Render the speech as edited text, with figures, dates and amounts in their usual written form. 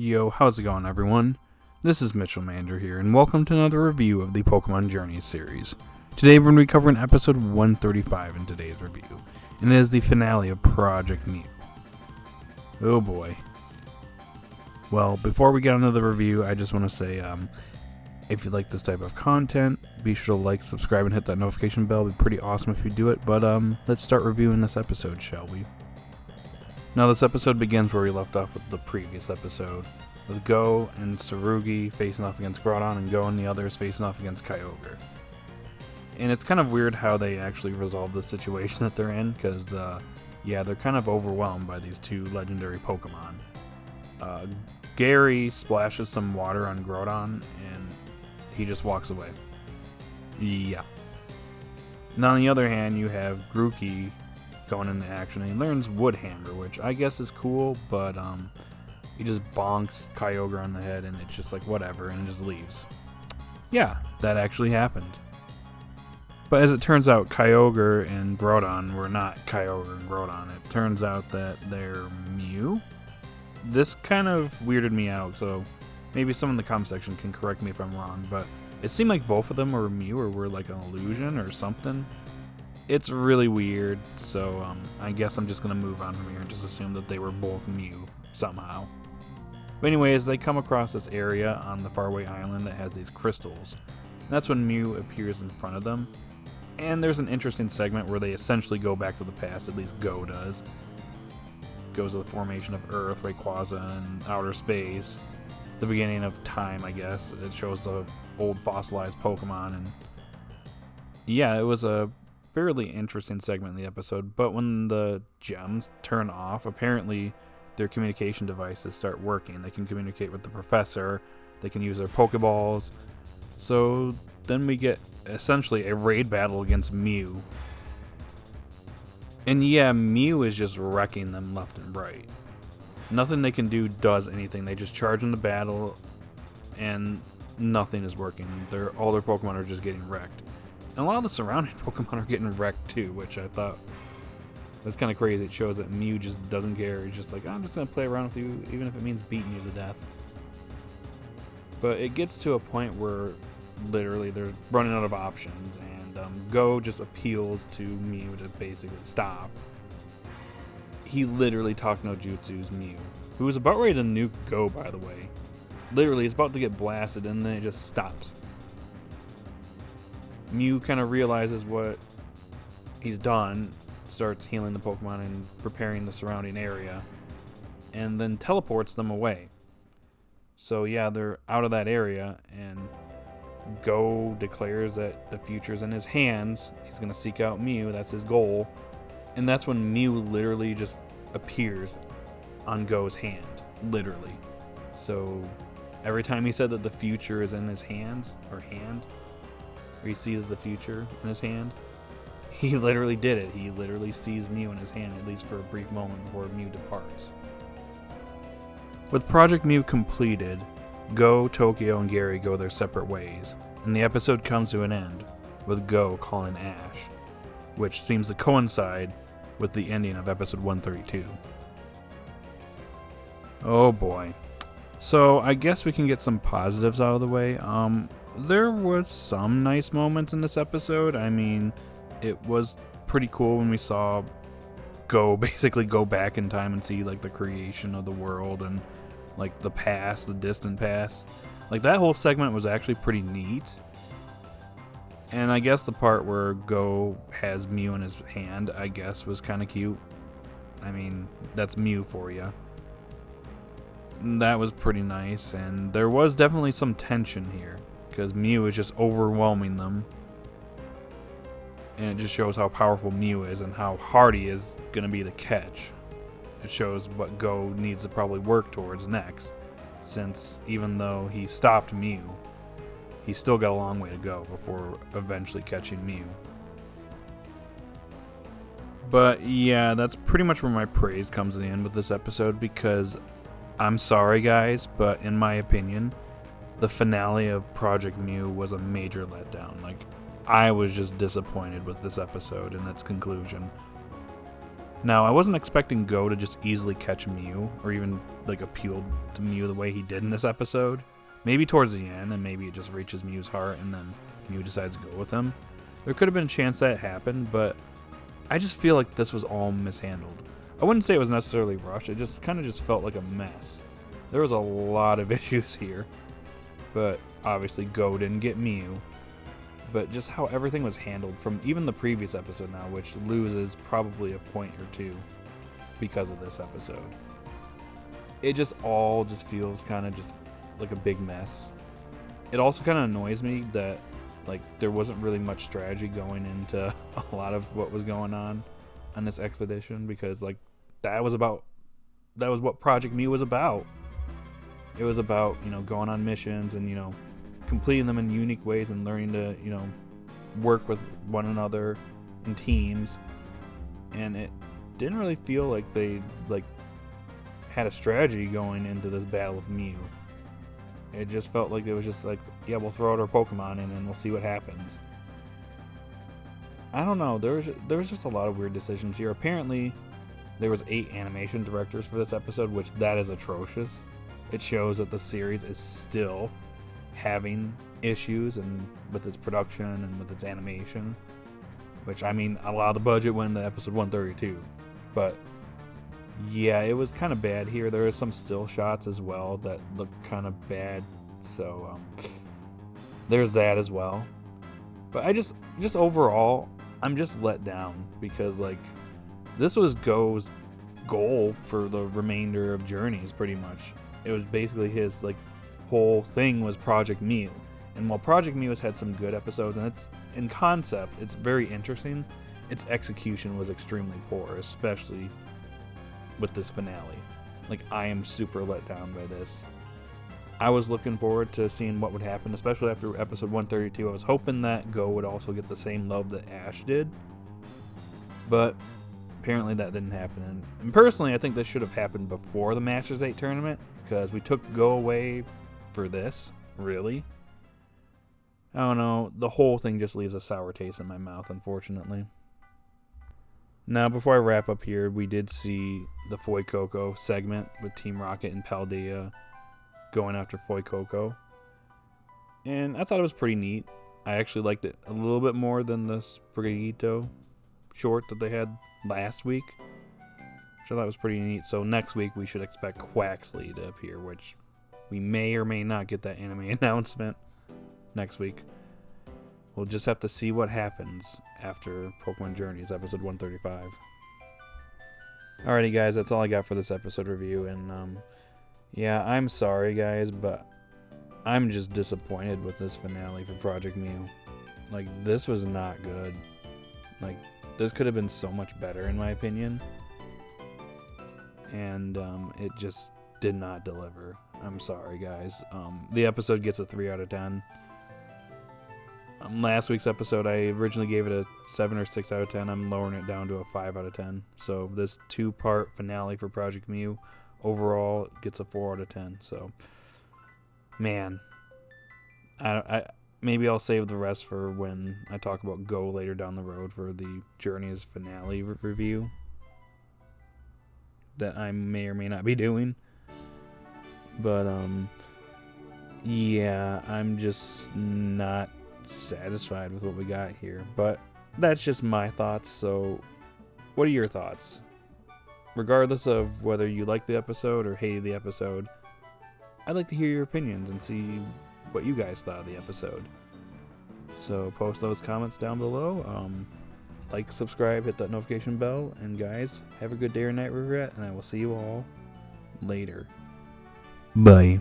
Yo, how's it going, everyone? This is Mitchell Mander here, and welcome to another review of the Pokemon Journey series. Today we're going to be covering episode 135 in today's review, and it is the finale of Project Mew. Oh boy. Well, before we get into the review, I just want to say, if you like this type of content, be sure to like, subscribe, and hit that notification bell. It'd be pretty awesome if you do it, but let's start reviewing this episode, shall we? Now, this episode begins where we left off with the previous episode, with Go and Tsurugi facing off against Groudon, and Go and the others facing off against Kyogre. And it's kind of weird how they actually resolve the situation that they're in, because, they're kind of overwhelmed by these two legendary Pokemon. Gary splashes some water on Groudon, and he just walks away. Yeah. And on the other hand, you have Grookey going into action, and he learns Wood Hammer, which I guess is cool, but he just bonks Kyogre on the head, and it's just like whatever, and it just leaves. Yeah, that actually happened. But as it turns out, Kyogre and Groudon were not Kyogre and Groudon. It turns out that they're Mew. This kind of weirded me out, so maybe someone in the comment section can correct me if I'm wrong, but it seemed like both of them were Mew or were like an illusion or something. It's really weird, so I guess I'm just going to move on from here and just assume that they were both Mew somehow. But anyways, they come across this area on the faraway island that has these crystals. And that's when Mew appears in front of them. And there's an interesting segment where they essentially go back to the past, at least Go does. Goes to the formation of Earth, Rayquaza, and outer space. The beginning of time, I guess. It shows the old fossilized Pokemon. And yeah, it was a fairly interesting segment in the episode, but when the gems turn off, apparently their communication devices start working. They can communicate with the professor, they can use their Pokeballs. So then we get essentially a raid battle against Mew. And yeah, Mew is just wrecking them left and right. Nothing they can do does anything. They just charge into battle and nothing is working. All their Pokemon are just getting wrecked. And a lot of the surrounding Pokemon are getting wrecked too, which I thought was kind of crazy. It shows that Mew just doesn't care. He's just like, I'm just going to play around with you, even if it means beating you to death. But it gets to a point where literally they're running out of options, and Go just appeals to Mew to basically stop. He literally Talk No Jutsu's Mew, who was about ready to nuke Go, by the way. Literally, he's about to get blasted, and then it just stops. Mew kind of realizes what he's done, starts healing the Pokemon and preparing the surrounding area, and then teleports them away. So yeah, they're out of that area, and Go declares that the future's in his hands. He's going to seek out Mew, that's his goal. And that's when Mew literally just appears on Go's hand. Literally. So every time he said that the future is in his hands, or he sees the future in his hand, he literally did it. He literally sees Mew in his hand, at least for a brief moment before Mew departs. With Project Mew completed, Go, Tokyo, and Gary go their separate ways, and the episode comes to an end with Go calling Ash, which seems to coincide with the ending of episode 132. Oh boy. So I guess we can get some positives out of the way. There was some nice moments in this episode. I mean, it was pretty cool when we saw Go basically go back in time and see like the creation of the world and like the past, the distant past. Like that whole segment was actually pretty neat. And I guess the part where Go has Mew in his hand, I guess, was kind of cute. I mean, that's Mew for you. That was pretty nice, and there was definitely some tension here, because Mew is just overwhelming them. And it just shows how powerful Mew is and how hard he is going to be to catch. It shows what Go needs to probably work towards next, since even though he stopped Mew, he's still got a long way to go before eventually catching Mew. But yeah, that's pretty much where my praise comes in the end with this episode, because I'm sorry guys, but in my opinion, the finale of Project Mew was a major letdown. Like, I was just disappointed with this episode and its conclusion. Now, I wasn't expecting Go to just easily catch Mew, or even like appeal to Mew the way he did in this episode. Maybe towards the end, and maybe it just reaches Mew's heart, and then Mew decides to go with him. There could have been a chance that happened, but I just feel like this was all mishandled. I wouldn't say it was necessarily rushed, it just kind of just felt like a mess. There was a lot of issues here, but obviously Go didn't get Mew. But just how everything was handled from even the previous episode now, which loses probably a point or two because of this episode. It just all just feels kind of just like a big mess. It also kind of annoys me that like there wasn't really much strategy going into a lot of what was going on this expedition, because like that was what Project Mew was about. It was about, you know, going on missions and, you know, completing them in unique ways and learning to, you know, work with one another in teams. And it didn't really feel like they like had a strategy going into this battle with Mew. It just felt like it was just like, yeah, we'll throw out our Pokemon in and we'll see what happens. I don't know, there was just a lot of weird decisions here. Apparently there was 8 animation directors for this episode, which that is atrocious. It shows that the series is still having issues and with its production and with its animation, which, I mean, a lot of the budget went into episode 132, but yeah, it was kind of bad here. There are some still shots as well that look kind of bad, so there's that as well. But I just overall, I'm just let down, because like this was Go's goal for the remainder of Journeys pretty much. It was basically his like whole thing was Project Mew. And while Project Mew has had some good episodes, and it's in concept, it's very interesting, its execution was extremely poor, especially with this finale. Like, I am super let down by this. I was looking forward to seeing what would happen, especially after episode 132. I was hoping that Go would also get the same love that Ash did, but apparently that didn't happen. And personally, I think this should have happened before the Masters 8 tournament, because we took Go away for this, really. I don't know, the whole thing just leaves a sour taste in my mouth, unfortunately. Now, before I wrap up here, we did see the Fuecoco segment with Team Rocket and Paldea going after Fuecoco, and I thought it was pretty neat. I actually liked it a little bit more than the Sprigatito short that they had last week, which I thought was pretty neat. So next week we should expect Quaxley to appear, which we may or may not get that anime announcement next week. We'll just have to see what happens after Pokemon Journeys episode 135. Alrighty guys, that's all I got for this episode review, and yeah, I'm sorry guys, but I'm just disappointed with this finale for Project Mew. Like, this was not good. Like, this could have been so much better in my opinion, and it just did not deliver. I'm sorry guys. The episode gets a 3 out of 10. Last week's episode, I originally gave it a 7 or 6 out of 10. I'm lowering it down to a 5 out of 10. So this 2-part finale for Project Mew overall gets a 4 out of 10. So, man, I maybe I'll save the rest for when I talk about Go later down the road for the Journeys finale review that I may or may not be doing. But yeah, I'm just not satisfied with what we got here, but that's just my thoughts. So what are your thoughts? Regardless of whether you liked the episode or hated the episode, I'd like to hear your opinions and see what you guys thought of the episode. So post those comments down below. Like, subscribe, hit that notification bell, and guys, have a good day or night, Regret, and I will see you all later. Bye.